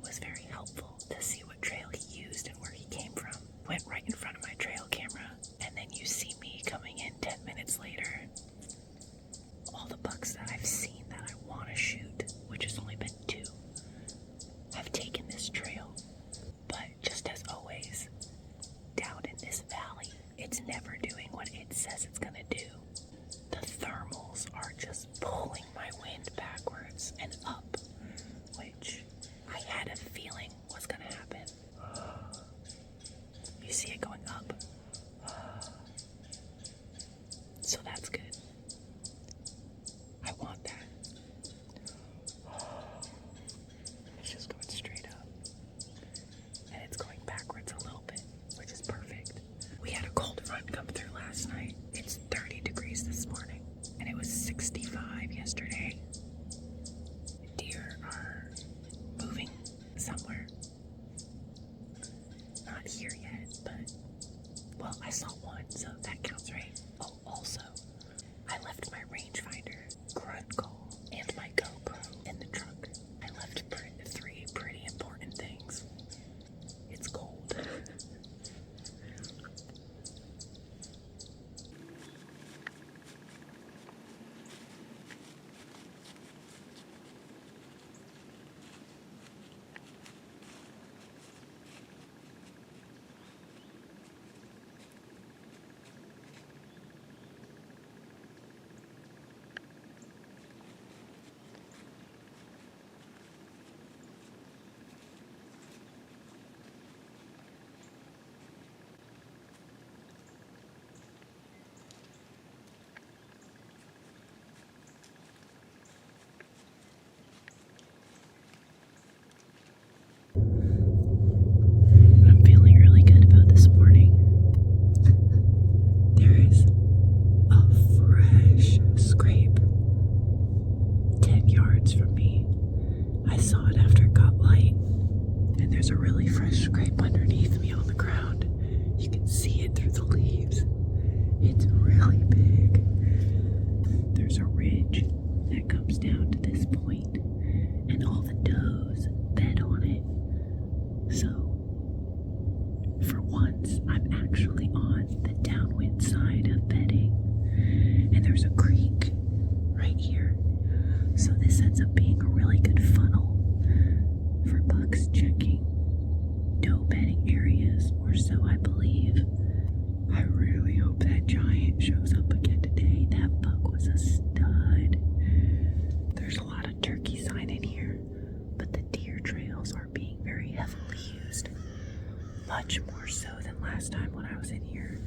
was very helpful to see what trail he used and where he came from. Went right in front of my trail camera, and then you see me coming in 10 minutes later. All the bucks that I've seen that I want to shoot, which has only been 2, have taken this trail. But just as always, down in this valley, it's never doing what it says it's gonna do. The thermals are just pulling my wind backwards and up, which I had a feeling was gonna happen. You see it going up. So that's good. I want that. It's just going straight up. And it's going backwards a little bit, which is perfect. We had a cold front come through last night. It's 30 degrees this morning, and it was 65 yesterday. Deer are moving somewhere. Not here yet, but, well, I saw one, so that counts, right? Oh, also, I left my rangefinder, grunt call, and my GoPro in the truck. I left 3 pretty important things. It's cold. I'm feeling really good about this morning. There is a fresh scrape 10 yards from me. I saw it after it got light, and there's a really fresh scrape underneath me on the ground. You can see it through the leaves. It's really big. There's a ridge that comes down to this point, and all the does bed on it. So, for once, I'm actually on the downwind side of bedding, and there's a creek right here. So this ends up being a really good funnel for bucks checking doe bedding areas, or so I believe. I really hope that giant shows up again today. That buck was a stud. There's a lot of turkey sign in here, but the deer trails are being very heavily used. Much more so than last time when I was in here.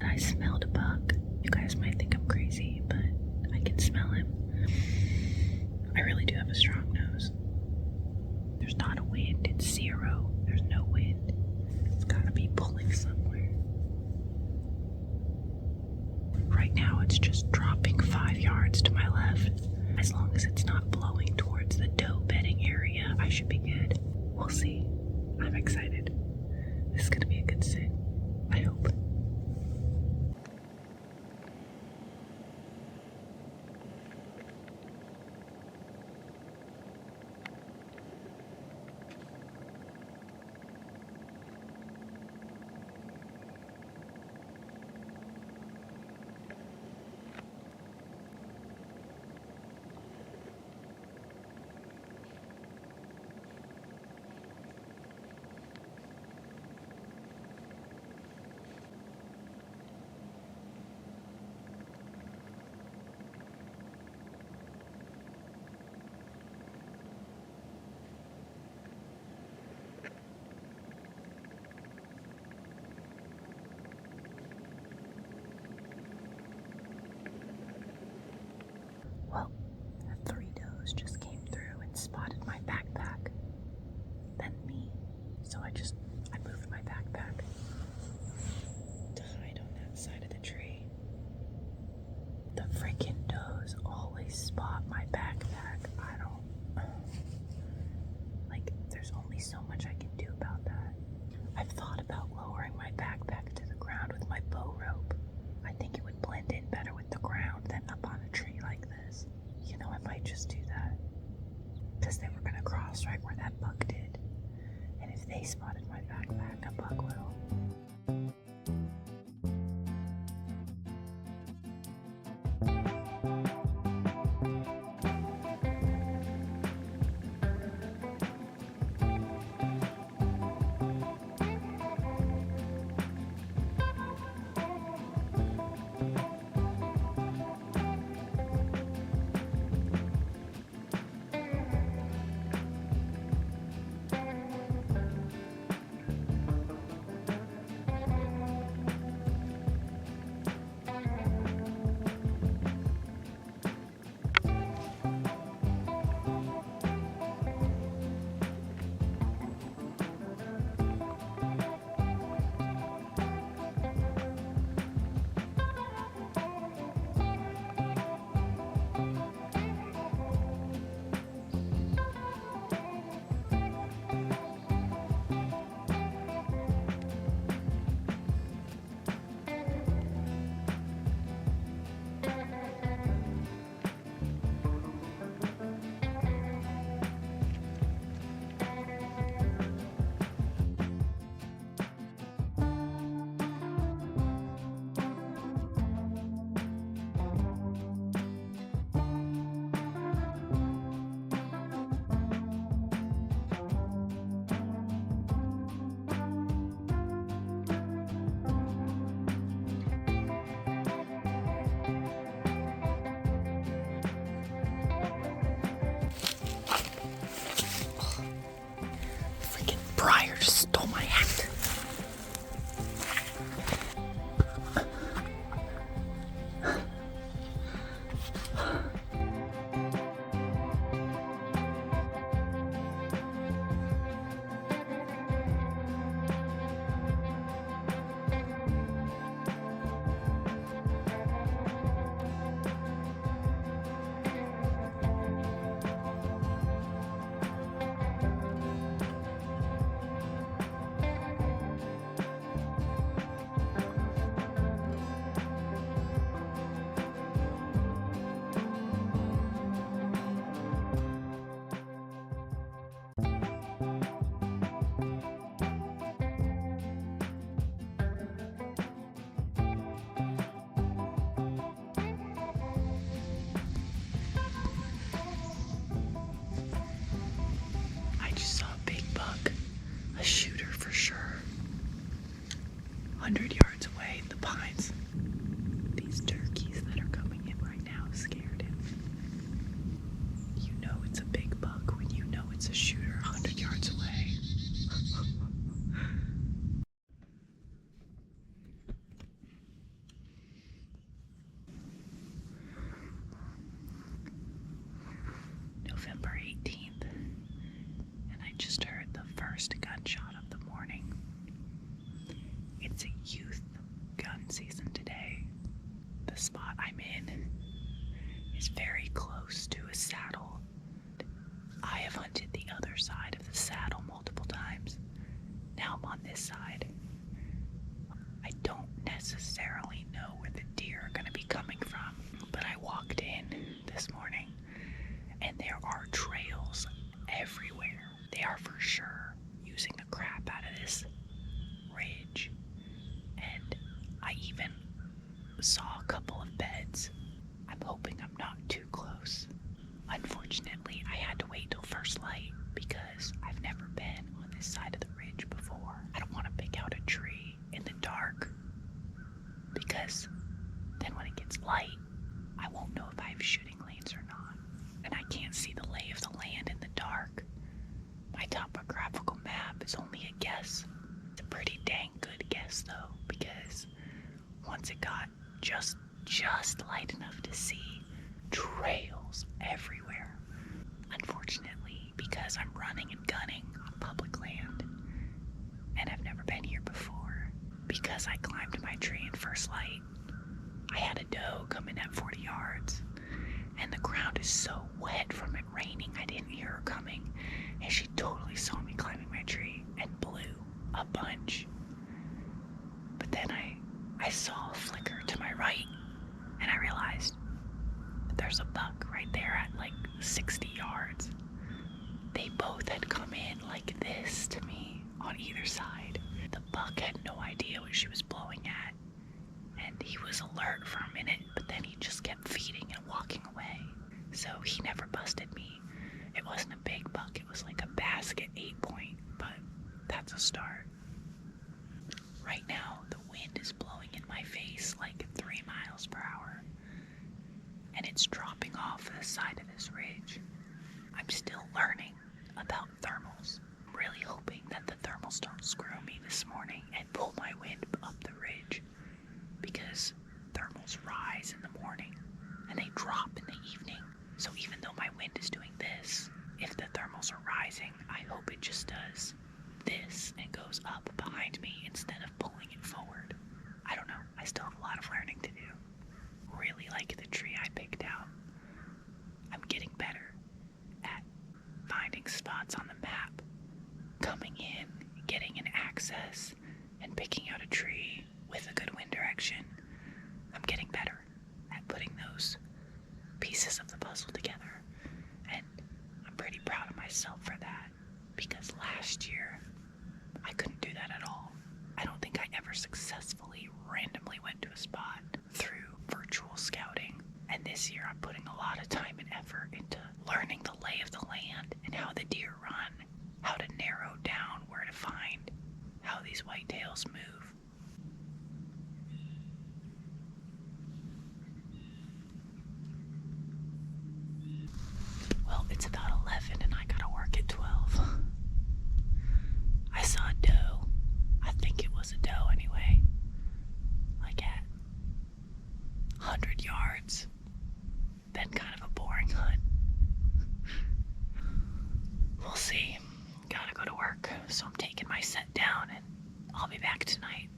I smelled a buck. You guys might think I'm crazy, but I can smell him. I really do have a strong nose. There's not a wind. It's 0. There's no wind. It's gotta be pulling somewhere. Right now it's just dropping 5 yards to my left. As long as it's not blowing towards the doe bedding area, I should be good. We'll see. I'm excited. This is gonna be a good sit. I hope. Well, 3 does just came through and spotted my backpack. Then me. So I moved my backpack to hide on that side of the tree. The freaking does always spot my backpack. There's only so much I can do about that. I've thought about lowering my backpack spotted my backpack, a buckwill. Briar just stole my hat. A shooter for sure. 100 yards away in the pines. These turkeys that are coming in right now scared him. You know it's a big buck when you know it's a shooter 100 yards away. November 18th, and I just heard the first gunshot of the morning. It's a youth gun season today. The spot I'm in is very close to a saddle. I have hunted the other side of the saddle multiple times. Now I'm on this side. I don't necessarily know where the deer are going to be coming from, but I walked in this morning and there are trails everywhere. They are for sure using the crap out of this ridge. And I even saw a couple of beds. I'm hoping I'm not too close. Unfortunately, I had to wait till first light because I've never been on this side of the ridge before. I don't want to pick out a tree in the dark because then when it gets light, I won't know if I have shooting lanes or not. And I can't see the lay of the land in the dark. My topographical map is only a guess. It's a pretty dang good guess though, because once it got just light enough to see trails everywhere. Unfortunately, because I'm running and gunning on public land, and I've never been here before, because I climbed my tree in first light, I had a doe come in at 40 yards, and the ground is so wet from it raining, I didn't hear her coming, and she totally saw me climbing my tree and blew a bunch. But then I saw a flicker to my right, and I realized there's a buck right there at like 60 yards. They both had come in like this to me on either side. The buck had no idea what she was blowing at, and he was alert for a minute, but then he just kept feeding and walking away. So he never busted me. It wasn't a big buck, it was like a basket 8-point, but that's a start. Right now, the wind is blowing in my face like 3 miles per hour, and it's dropping off the side of this ridge. I'm still learning about thermals. I'm really hoping that the thermals don't screw me this morning and pull my wind up the ridge, because thermals rise in the morning and they drop in the evening. So even though my wind is doing this, if the thermals are rising, I hope it just does this and goes up behind me instead of pulling it forward. I don't know. I still have a lot of learning to do. Really like the tree I picked out. I'm getting better at finding spots on the map, coming in, getting an access, and picking out a tree with a good wind direction. I'm getting better at putting those pieces of the puzzle together, and I'm pretty proud of myself for that, because last year I couldn't do that at all. I don't think I ever successfully randomly went to a spot through virtual scouting, and this year I'm putting a lot of time and effort into learning the lay of the land and how the deer run, how to narrow down where to find, how these whitetails move. Well, it's about 11 and I gotta work at 12. I saw a doe. I think it was a doe anyway. Like at 100 yards. Been kind of a boring hunt. We'll see. Gotta go to work, so I'm taking my set down and I'll be back tonight.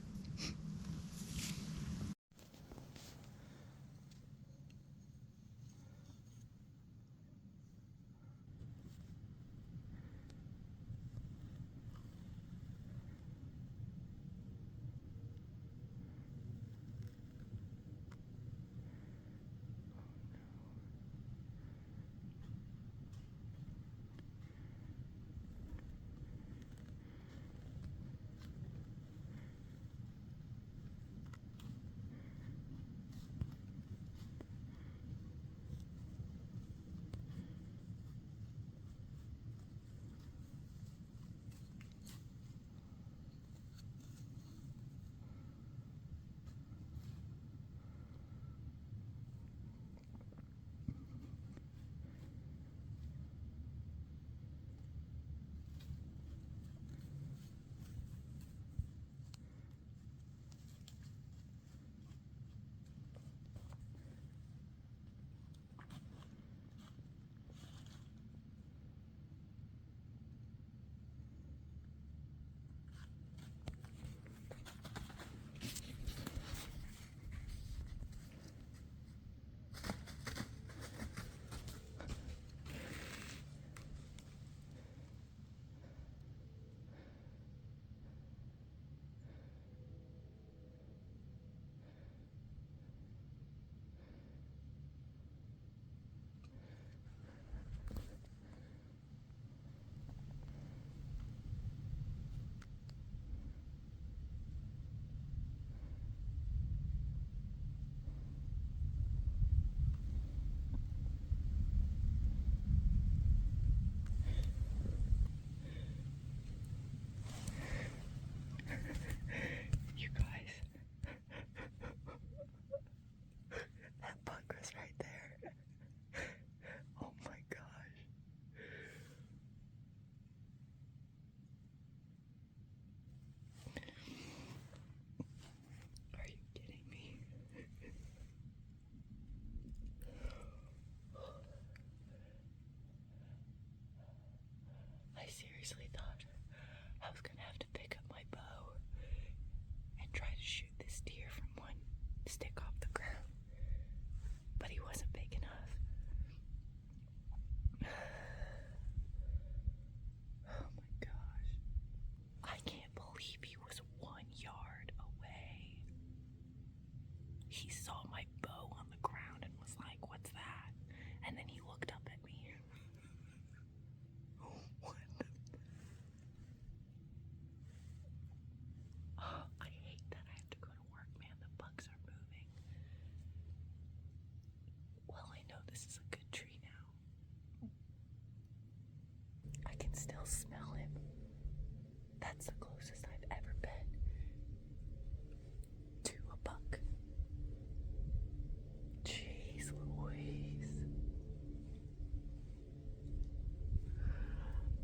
This is a good tree now. I can still smell him.